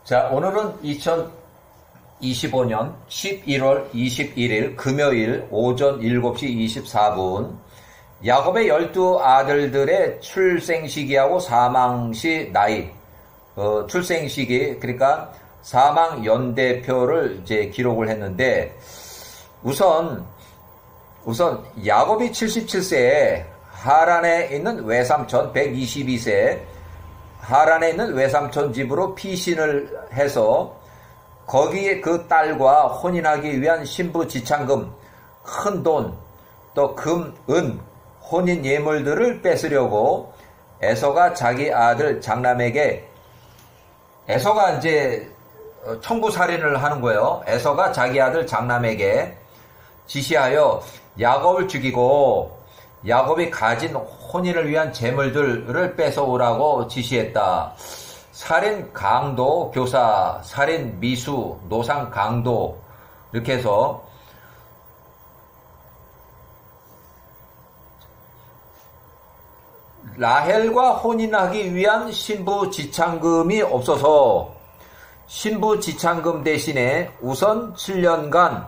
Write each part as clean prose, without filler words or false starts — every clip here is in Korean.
자, 오늘은 2025년 11월 21일 금요일 오전 7시 24분 야곱의 12아들들의 출생시기하고 사망시 나이, 출생시기, 그러니까 사망 연대표를 이제 기록을 했는데, 우선 야곱이 77세에 하란에 있는 외삼촌 122세, 하란에 있는 외삼촌 집으로 피신을 해서 거기에 그 딸과 혼인하기 위한 신부 지창금, 큰 돈, 또 금, 은, 혼인 예물들을 뺏으려고 에서가 자기 아들 장남에게, 에서가 이제 청부 살인을 하는 거예요. 에서가 자기 아들 장남에게 지시하여 야곱을 죽이고 야곱이 가진 혼인을 위한 재물들을 뺏어오라고 지시했다. 살인 강도 교사, 살인 미수, 노상 강도, 이렇게 해서 라헬과 혼인하기 위한 신부 지창금이 없어서 신부 지창금 대신에 우선 7년간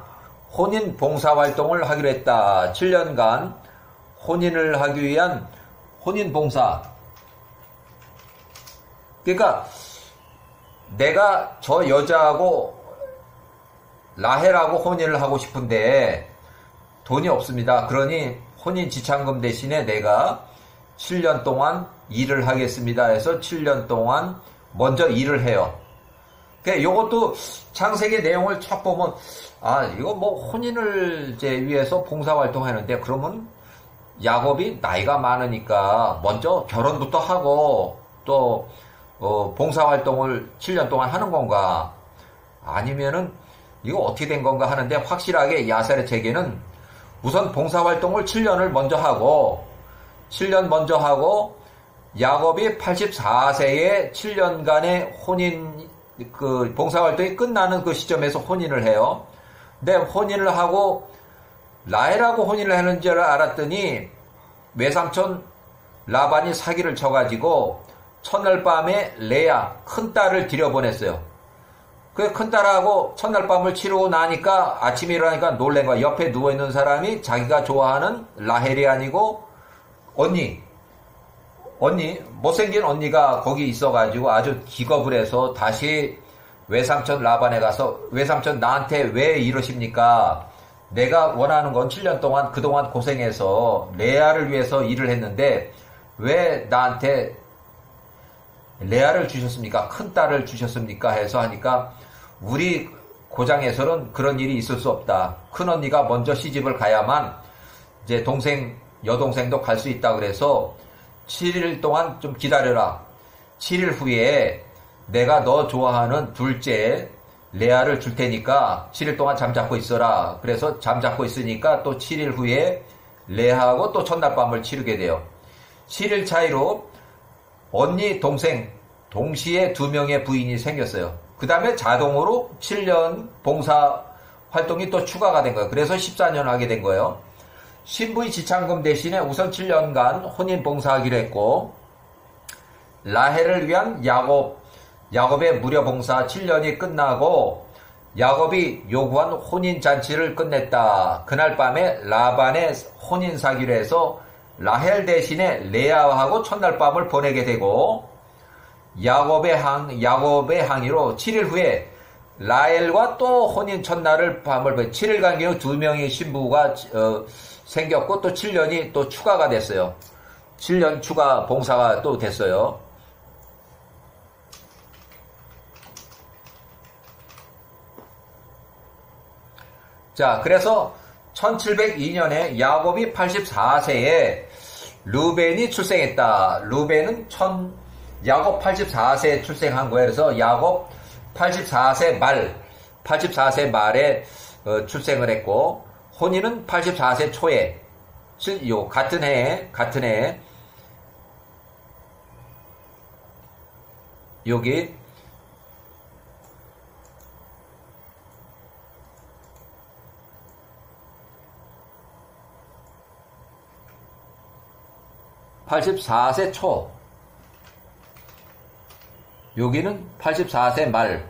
혼인 봉사활동을 하기로 했다. 7년간 혼인을 하기 위한 혼인 봉사. 그러니까 내가 저 여자하고 라헬하고 혼인을 하고 싶은데 돈이 없습니다. 그러니 혼인 지창금 대신에 내가 7년 동안 일을 하겠습니다 해서 7년 동안 먼저 일을 해요. 그러니까 이것도 창세기 내용을 쫙 보면, 이거 뭐 혼인을 이제 위해서 봉사활동 하는데, 그러면 야곱이 나이가 많으니까 먼저 결혼부터 하고 또 봉사활동을 7년 동안 하는 건가? 아니면은 이거 어떻게 된 건가 하는데, 확실하게 야셀의 책에는 우선 봉사활동을 7년을 먼저 하고 7년 먼저 하고 야곱이 84세에 7년간의 혼인 그 봉사활동이 끝나는 그 시점에서 혼인을 해요. 근데 혼인을 하고 라헬하고 혼인을 하는 줄 알았더니 외삼촌 라반이 사기를 쳐가지고 첫날 밤에 레아 큰딸을 들여보냈어요. 그 큰딸하고 첫날 밤을 치르고 나니까 아침에 일어나니까 놀란 거야. 옆에 누워있는 사람이 자기가 좋아하는 라헬이 아니고 언니, 못생긴 언니가 거기 있어가지고 아주 기겁을 해서 다시 외삼촌 라반에 가서, 외삼촌 나한테 왜 이러십니까? 내가 원하는 건 7년 동안 그동안 고생해서 레아를 위해서 일을 했는데 왜 나한테 레아를 주셨습니까? 큰 딸을 주셨습니까? 해서 하니까 우리 고장에서는 그런 일이 있을 수 없다. 큰 언니가 먼저 시집을 가야만 이제 여동생도 갈 수 있다 그래서 7일 동안 좀 기다려라. 7일 후에 내가 너 좋아하는 둘째 레아를 줄 테니까 7일 동안 잠자코 있어라. 그래서 잠자코 있으니까 또 7일 후에 레아하고 또 첫날 밤을 치르게 돼요. 7일 차이로 언니, 동생 동시에 2명의 부인이 생겼어요. 그 다음에 자동으로 7년 봉사 활동이 또 추가가 된 거예요. 그래서 14년 하게 된 거예요. 신부의 지창금 대신에 우선 7년간 혼인 봉사하기로 했고, 라헬을 위한 야곱의 무료 봉사 7년이 끝나고 야곱이 요구한 혼인 잔치를 끝냈다. 그날 밤에 라반의 혼인 사기로 해서 라헬 대신에 레아하고 첫날 밤을 보내게 되고, 야곱의 항의로 7일 후에 라헬과 또 혼인 첫날을 밤을 7일 간격으로 2명의 신부가 생겼고 또 7년이 또 추가가 됐어요. 7년 추가 봉사가 또 됐어요. 자, 그래서 1702년에 야곱이 84세에 르벤이 출생했다. 르벤은 야곱 84세에 출생한 거예요. 그래서 야곱 84세 말에 출생을 했고, 혼인은 84세 초에, 같은 해에, 여기, 84세 초, 여기는 84세 말.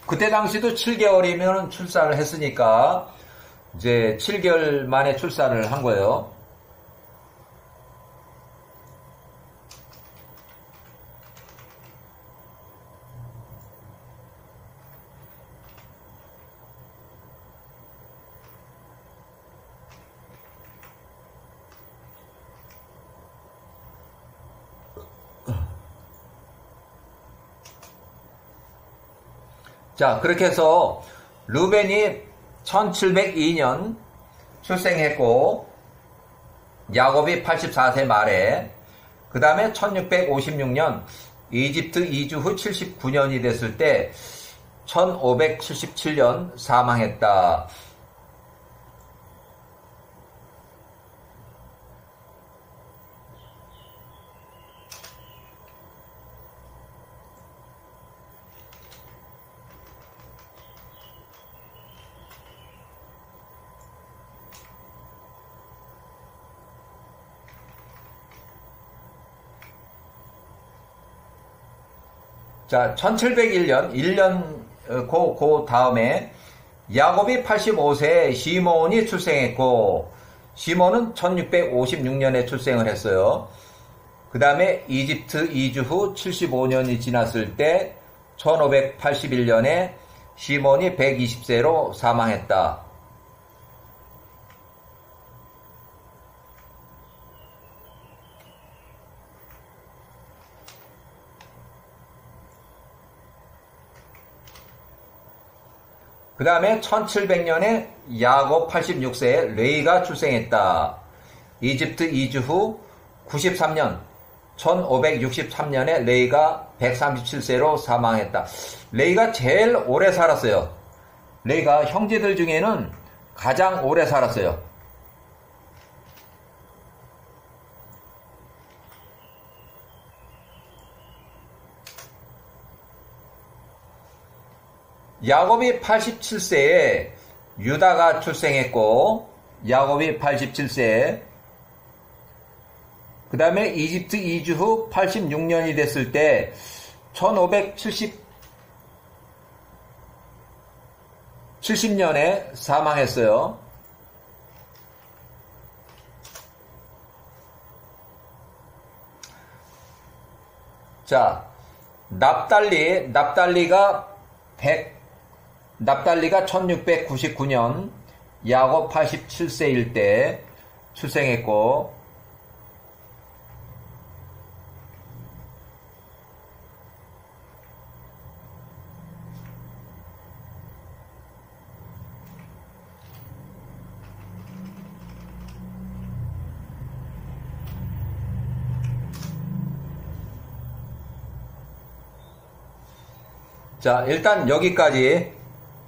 그때 당시도 7개월이면 출산을 했으니까 이제 7개월 만에 출산을 한 거예요. 자, 그렇게 해서 르벤이 1702년 출생했고 야곱이 84세 말에, 그 다음에 1656년 이집트 이주 후 79년이 됐을 때 1577년 사망했다. 자, 1701년, 1년, 그 다음에, 야곱이 85세에 시몬이 출생했고, 시몬은 1656년에 출생을 했어요. 그 다음에 이집트 이주 후 75년이 지났을 때, 1581년에 시몬이 120세로 사망했다. 그 다음에 1700년에 야곱 86세에 레이가 출생했다. 이집트 이주 후 93년, 1563년에 레이가 137세로 사망했다. 레이가 제일 오래 살았어요. 레이가 형제들 중에는 가장 오래 살았어요. 야곱이 87세에 유다가 출생했고, 야곱이 87세에, 그 다음에 이집트 이주 후 86년이 됐을 때 70년에 사망했어요. 자, 납달리가 1699년 야곱 87세일 때 출생했고, 자, 일단 여기까지